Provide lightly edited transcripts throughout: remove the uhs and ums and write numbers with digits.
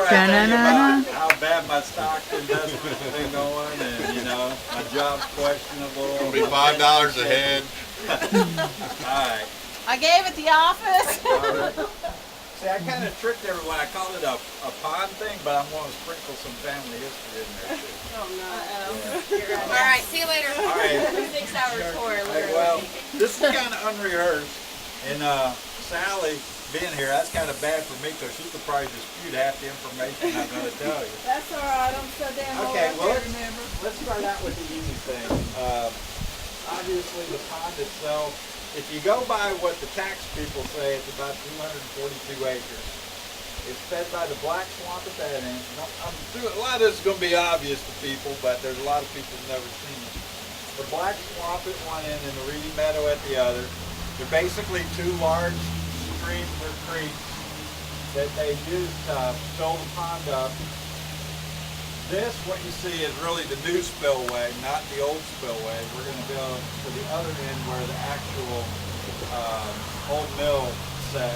I tell you about how bad my stock investment's been going, and you know, my job's questionable. It'll be $5 a head. Alright. I gave it the office. See, I kind of tricked everyone. I called it a pond thing, but I'm going to sprinkle some family history in there too. Oh no. Yeah. All right, see you later. All right. 6 hours tour, Hey, literally. well, this is kind of unrehearsed, and Sally being here, that's kind of bad for me because she could probably dispute half the information I'm going to tell you. That's all right. I'm so damn old. Okay, I well, can't remember. let's start out with the easy thing. Obviously, the pond itself, if you go by what the tax people say, it's about 242 acres. It's fed by the Black Swamp at that end. A lot of this is going to be obvious to people, but there's a lot of people who've never seen it. The Black Swamp at one end and the Reedy Meadow at the other. They're basically two large streams or creeks that they use to fill the pond up. This, what you see, is really the new spillway, not the old spillway. We're going to go to the other end where the actual old mill set.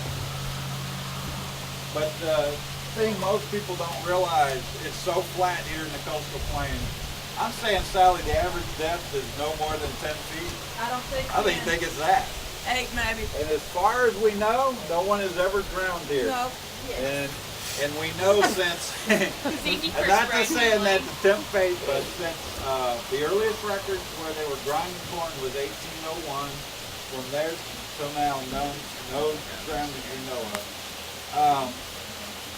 But the thing most people don't realize, it's so flat here in the coastal plain. I'm saying, Sally, the average depth is no more than 10 feet. I don't think. I think it's that. 8 maybe. And as far as we know, no one has ever drowned here. No. Yes. And we know since, I'm not just saying that to tempt fate, but since the earliest records where they were grinding corn was 1801, from there till now, no drownings we know of.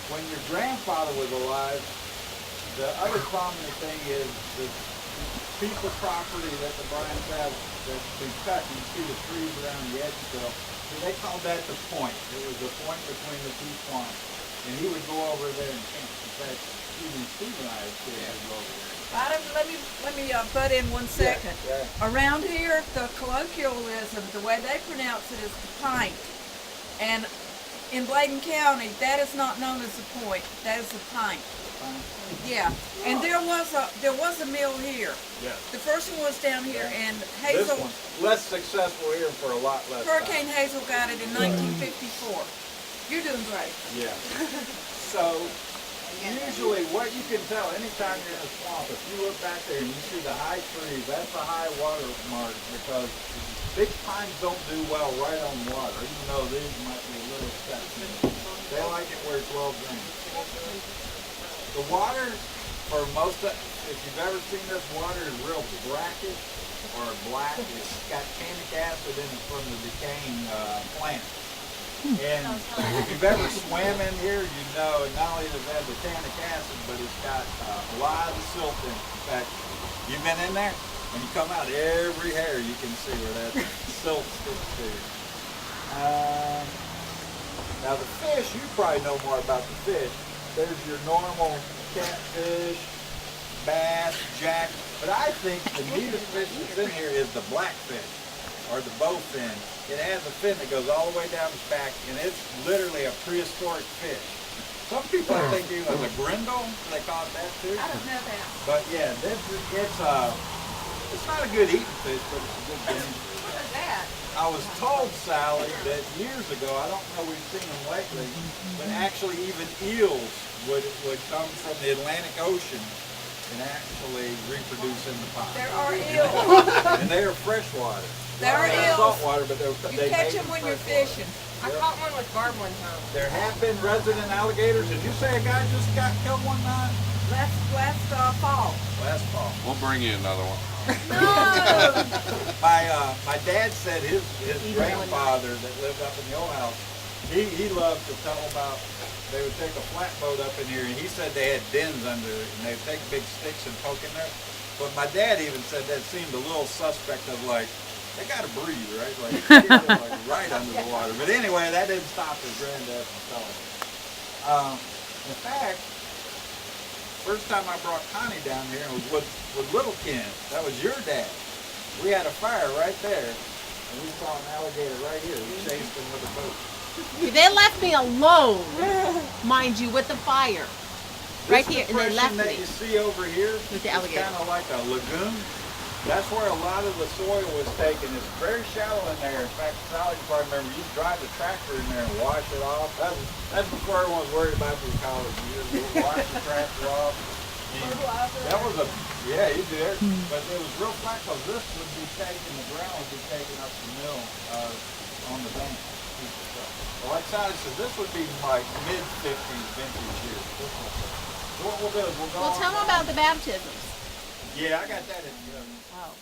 When your grandfather was alive, the other prominent thing is the piece of property that the Bryans have that's been cut. You see the trees around the edge still. So they called that the point. It was the point between the two swamps. And he would go over there and camp. In fact, even Steve and I would go over there. Adam, let me butt in 1 second. Yeah. Around here, the colloquialism, the way they pronounce it is the pint. And in Bladen County, that is not known as the point. That is the pint. Yeah. And there was a mill here. Yes. The first one was down here, and This Hazel. one's less successful here for a lot less Hurricane time. Hazel got it in 1954. You're doing great. Yeah. So, usually what you can tell anytime you're in a swamp, if you look back there and you see the high trees, that's the high water mark because big pines don't do well right on water, even though these might be a little exception. They like it where it's well drained. The water, for most of, if you've ever seen this water, is real brackish or black. It's got tannic acid in it from the decaying plant. And if you've ever swam in here, you know not only does it have the tannic acid, but it's got a lot of silt in it. In fact, you've been in there, when you come out, every hair you can see where that silt sticks to. Now the fish, you probably know more about the fish. There's your normal catfish, bass, jack, but I think the neatest fish that's in here is the blackfish, or the bowfin. It has a fin that goes all the way down its back, and it's literally a prehistoric fish. Some people I think it was a grindle, they call it that too. I don't know that. But yeah, it's not a good eating fish, but it's a good game fish. What is that? I was told, Sally, that years ago, I don't know we've seen them lately, but actually even eels would come from the Atlantic Ocean and actually reproduce in the pond. There are eels. And they are freshwater. There are Not eels. saltwater, but You they catch make them when you're freshwater. fishing. I caught one with barb one time. There have been resident alligators. Did you say a guy just got killed one night? Last fall. Last fall. We'll bring you another one. No. My dad said his grandfather that lived up in the old house, he loved to tell about, they would take a flatboat up in here, and he said they had dens under it, and they'd take big sticks and poke in there. But my dad even said that seemed a little suspect of like, they gotta breathe, right? Like, like right under the water. But anyway, that didn't stop his granddad from telling him. In fact, first time I brought Connie down here was with Little Ken. That was your dad. We had a fire right there, and we saw an alligator right here. We chased him with a boat. They left me alone, mind you, with the fire. Right This here, and they left depression that me. you see over here With the is alligator. kind of like a lagoon. That's where a lot of the soil was taken. It's very shallow in there. In fact, Sally, you probably remember, you drive the tractor in there and wash it off. That's before everyone was worried about the ecology. You just wash the tractor off. That was yeah, you did. But it was real flat because this would be taken, the ground would be taken up the mill on the bank. Well, like Sally said, this would be like mid-50s vintage years. So what we'll do is we'll go Well, tell them about the baptisms. Yeah, I got that in the Oh.